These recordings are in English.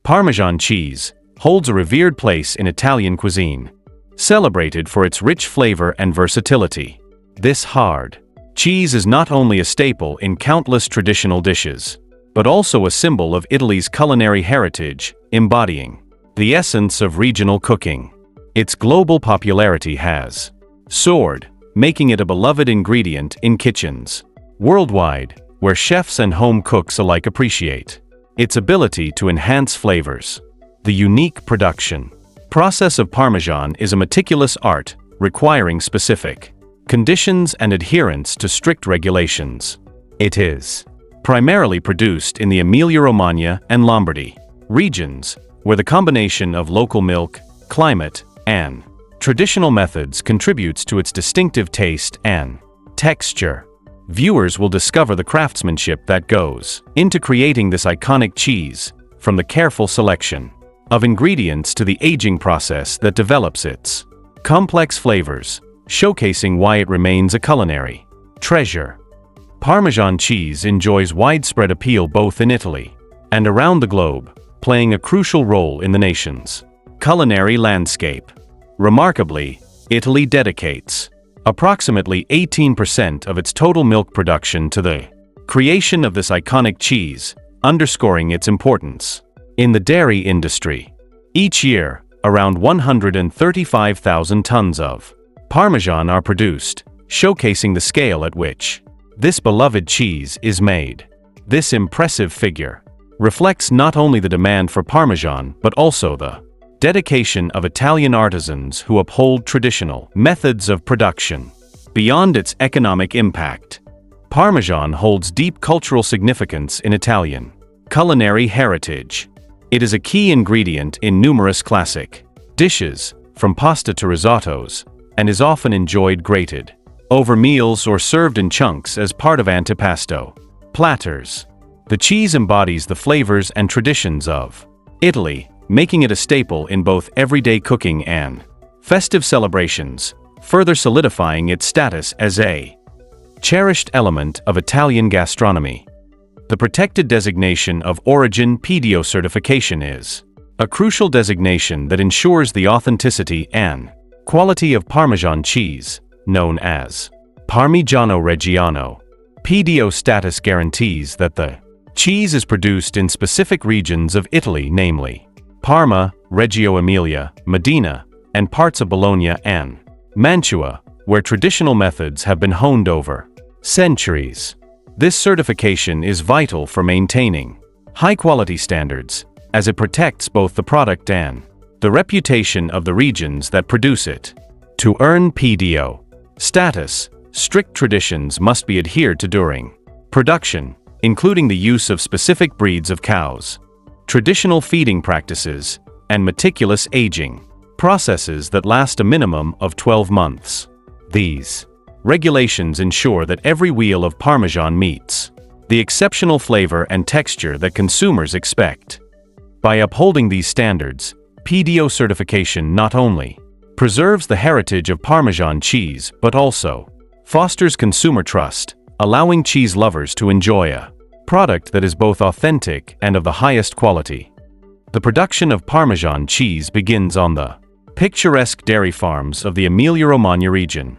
Parmesan cheese holds a revered place in Italian cuisine, celebrated for its rich flavor and versatility. This hard cheese is not only a staple in countless traditional dishes, but also a symbol of Italy's culinary heritage, embodying the essence of regional cooking. Its global popularity has soared, making it a beloved ingredient in kitchens worldwide, where chefs and home cooks alike appreciate its ability to enhance flavors. The unique production process of Parmesan is a meticulous art, requiring specific conditions and adherence to strict regulations. It is primarily produced in the Emilia Romagna and Lombardy regions, where the combination of local milk, climate, and traditional methods contributes to its distinctive taste and texture. Viewers will discover the craftsmanship that goes into creating this iconic cheese, from the careful selection of ingredients to the aging process that develops its complex flavors, showcasing why it remains a culinary treasure. Parmesan cheese enjoys widespread appeal both in Italy and around the globe, playing a crucial role in the nation's culinary landscape. Remarkably, Italy dedicates approximately 18% of its total milk production to the creation of this iconic cheese, underscoring its importance in the dairy industry. Each year, around 135,000 tons of Parmesan are produced, showcasing the scale at which this beloved cheese is made. This impressive figure reflects not only the demand for Parmesan but also the dedication of Italian artisans who uphold traditional methods of production. Beyond its economic impact, Parmesan holds deep cultural significance in Italian culinary heritage. It is a key ingredient in numerous classic dishes, from pasta to risottos, and is often enjoyed grated over meals or served in chunks as part of antipasto platters. The cheese embodies the flavors and traditions of Italy, making it a staple in both everyday cooking and festive celebrations, further solidifying its status as a cherished element of Italian gastronomy. The protected designation of origin (PDO) certification is a crucial designation that ensures the authenticity and quality of Parmesan cheese, known as Parmigiano Reggiano. PDO status guarantees that the cheese is produced in specific regions of Italy, namely Parma, Reggio Emilia, Modena, and parts of Bologna and Mantua, where traditional methods have been honed over centuries. This certification is vital for maintaining high-quality standards, as it protects both the product and the reputation of the regions that produce it. To earn PDO status, strict traditions must be adhered to during production, including the use of specific breeds of cows, traditional feeding practices, and meticulous aging processes that last a minimum of 12 months. These regulations ensure that every wheel of Parmesan meets the exceptional flavor and texture that consumers expect. By upholding these standards, PDO certification not only preserves the heritage of Parmesan cheese but also fosters consumer trust, allowing cheese lovers to enjoy a product that is both authentic and of the highest quality. The production of Parmesan cheese begins on the picturesque dairy farms of the Emilia Romagna region,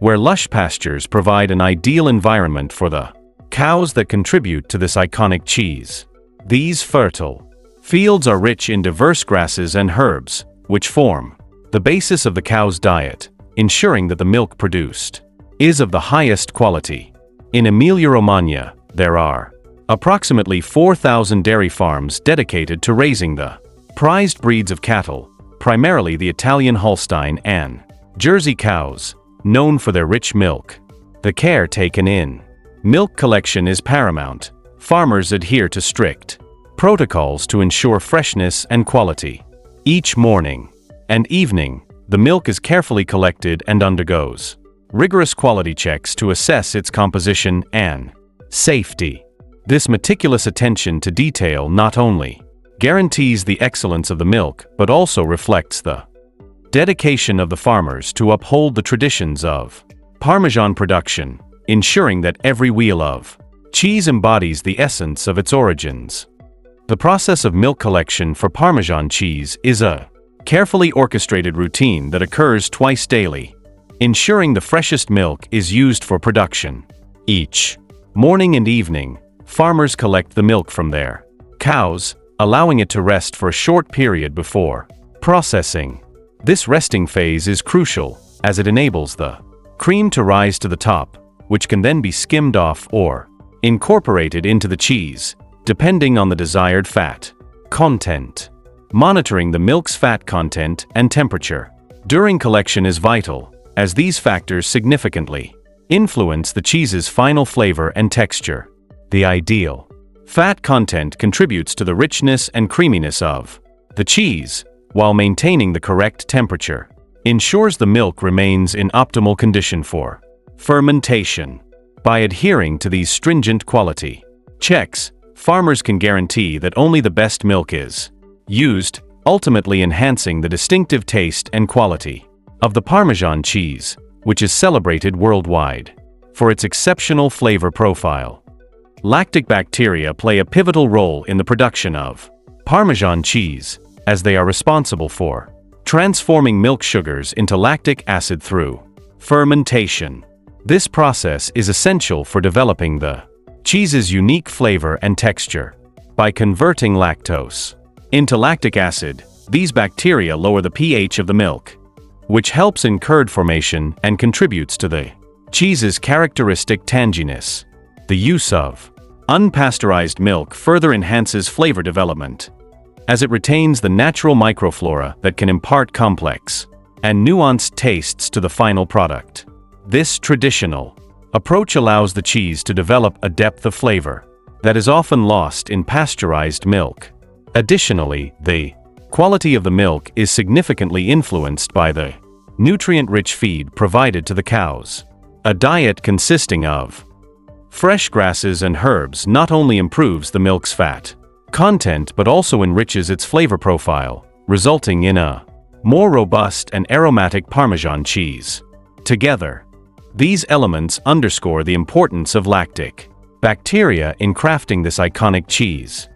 where lush pastures provide an ideal environment for the cows that contribute to this iconic cheese. These fertile fields are rich in diverse grasses and herbs, which form the basis of the cow's diet, ensuring that the milk produced is of the highest quality. In Emilia Romagna, there are approximately 4,000 dairy farms dedicated to raising the prized breeds of cattle, primarily the Italian Holstein and Jersey cows, known for their rich milk. The care taken in milk collection is paramount. Farmers adhere to strict protocols to ensure freshness and quality. Each morning and evening, the milk is carefully collected and undergoes rigorous quality checks to assess its composition and safety. This meticulous attention to detail not only guarantees the excellence of the milk but also reflects the dedication of the farmers to uphold the traditions of Parmesan production, ensuring that every wheel of cheese embodies the essence of its origins. The process of milk collection for Parmesan cheese is a carefully orchestrated routine that occurs twice daily, ensuring the freshest milk is used for production. Each morning and evening, farmers collect the milk from their cows, allowing it to rest for a short period before processing. This resting phase is crucial, as it enables the cream to rise to the top, which can then be skimmed off or incorporated into the cheese, depending on the desired fat content. Monitoring the milk's fat content and temperature during collection is vital, as these factors significantly influence the cheese's final flavor and texture. The ideal fat content contributes to the richness and creaminess of the cheese, while maintaining the correct temperature ensures the milk remains in optimal condition for fermentation. By adhering to these stringent quality checks, farmers can guarantee that only the best milk is used, ultimately enhancing the distinctive taste and quality of the Parmesan cheese, which is celebrated worldwide for its exceptional flavor profile. Lactic bacteria play a pivotal role in the production of Parmesan cheese, as they are responsible for transforming milk sugars into lactic acid through fermentation. This process is essential for developing the cheese's unique flavor and texture. By converting lactose into lactic acid, these bacteria lower the pH of the milk, which helps in curd formation and contributes to the cheese's characteristic tanginess. The use of unpasteurized milk further enhances flavor development, as it retains the natural microflora that can impart complex and nuanced tastes to the final product. This traditional approach allows the cheese to develop a depth of flavor that is often lost in pasteurized milk. Additionally, the quality of the milk is significantly influenced by the nutrient-rich feed provided to the cows. A diet consisting of fresh grasses and herbs not only improves the milk's fat content but also enriches its flavor profile, resulting in a more robust and aromatic Parmesan cheese. Together, these elements underscore the importance of lactic bacteria in crafting this iconic cheese.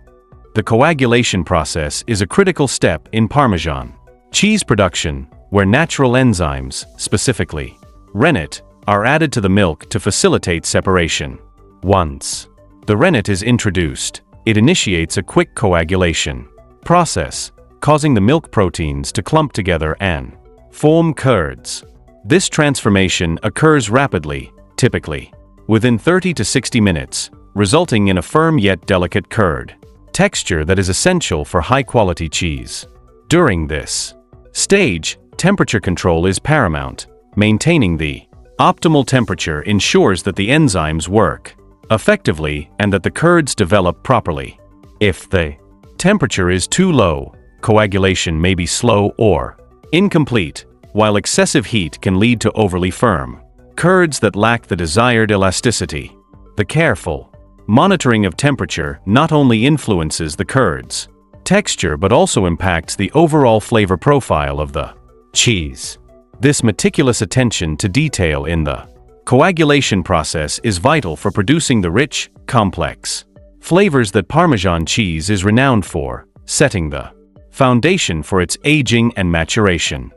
The coagulation process is a critical step in Parmesan cheese production, where natural enzymes, specifically rennet, are added to the milk to facilitate separation. Once the rennet is introduced, it initiates a quick coagulation process, causing the milk proteins to clump together and form curds. This transformation occurs rapidly, typically within 30 to 60 minutes, resulting in a firm yet delicate curd texture that is essential for high-quality cheese. During this stage, temperature control is paramount. Maintaining the optimal temperature ensures that the enzymes work effectively and that the curds develop properly. If the temperature is too low, coagulation may be slow or incomplete, while excessive heat can lead to overly firm curds that lack the desired elasticity. The careful monitoring of temperature not only influences the curds' texture but also impacts the overall flavor profile of the cheese. This meticulous attention to detail in the coagulation process is vital for producing the rich, complex flavors that Parmesan cheese is renowned for, setting the foundation for its aging and maturation.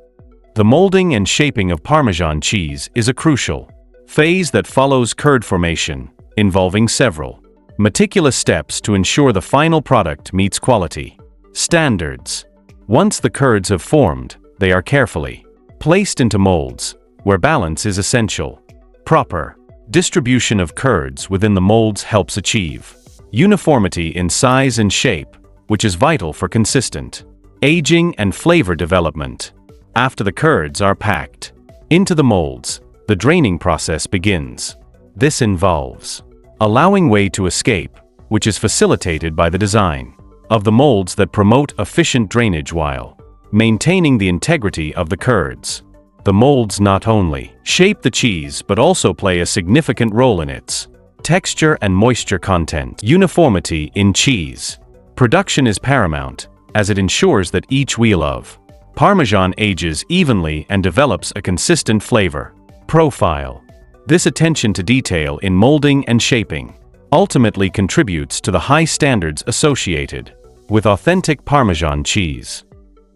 The molding and shaping of Parmesan cheese is a crucial phase that follows curd formation, involving several meticulous steps to ensure the final product meets quality standards. Once the curds have formed, they are carefully placed into molds, where balance is essential. Proper distribution of curds within the molds helps achieve uniformity in size and shape, which is vital for consistent aging and flavor development. After the curds are packed into the molds, the draining process begins. This involves allowing way to escape, which is facilitated by the design of the molds that promote efficient drainage while maintaining the integrity of the curds. The molds not only shape the cheese but also play a significant role in its texture and moisture content. Uniformity in cheese production is paramount, as it ensures that each wheel of Parmesan ages evenly and develops a consistent flavor profile. This attention to detail in molding and shaping ultimately contributes to the high standards associated with authentic Parmesan cheese.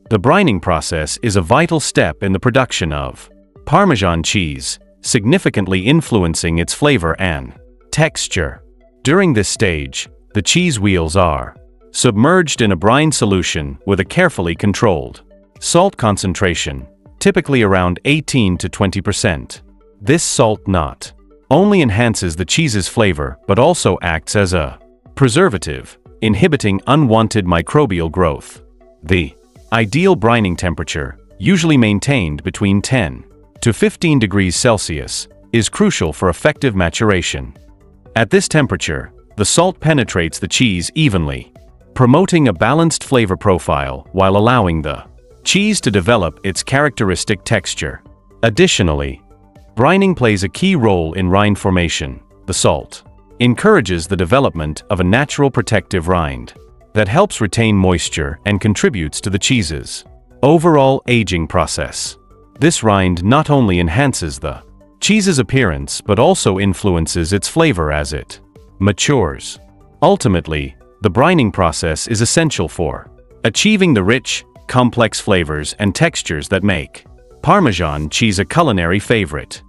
The brining process is a vital step in the production of Parmesan cheese, significantly influencing its flavor and texture. During this stage, the cheese wheels are submerged in a brine solution with a carefully controlled salt concentration, typically around 18 to 20%. This salt not only enhances the cheese's flavor but also acts as a preservative, inhibiting unwanted microbial growth. The ideal brining temperature, usually maintained between 10 to 15 degrees Celsius, is crucial for effective maturation. At this temperature, the salt penetrates the cheese evenly, promoting a balanced flavor profile while allowing the cheese to develop its characteristic texture. Additionally, brining plays a key role in rind formation. The salt encourages the development of a natural protective rind that helps retain moisture and contributes to the cheese's overall aging process. This rind not only enhances the cheese's appearance but also influences its flavor as it matures. Ultimately, the brining process is essential for achieving the rich, complex flavors and textures that make Parmesan cheese a culinary favorite.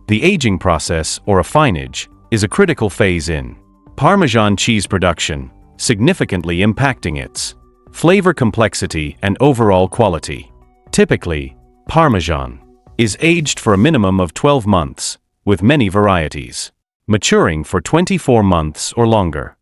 The aging process, or affinage, is a critical phase in Parmesan cheese production, significantly impacting its flavor complexity and overall quality. Typically, Parmesan is aged for a minimum of 12 months, with many varieties maturing for 24 months or longer.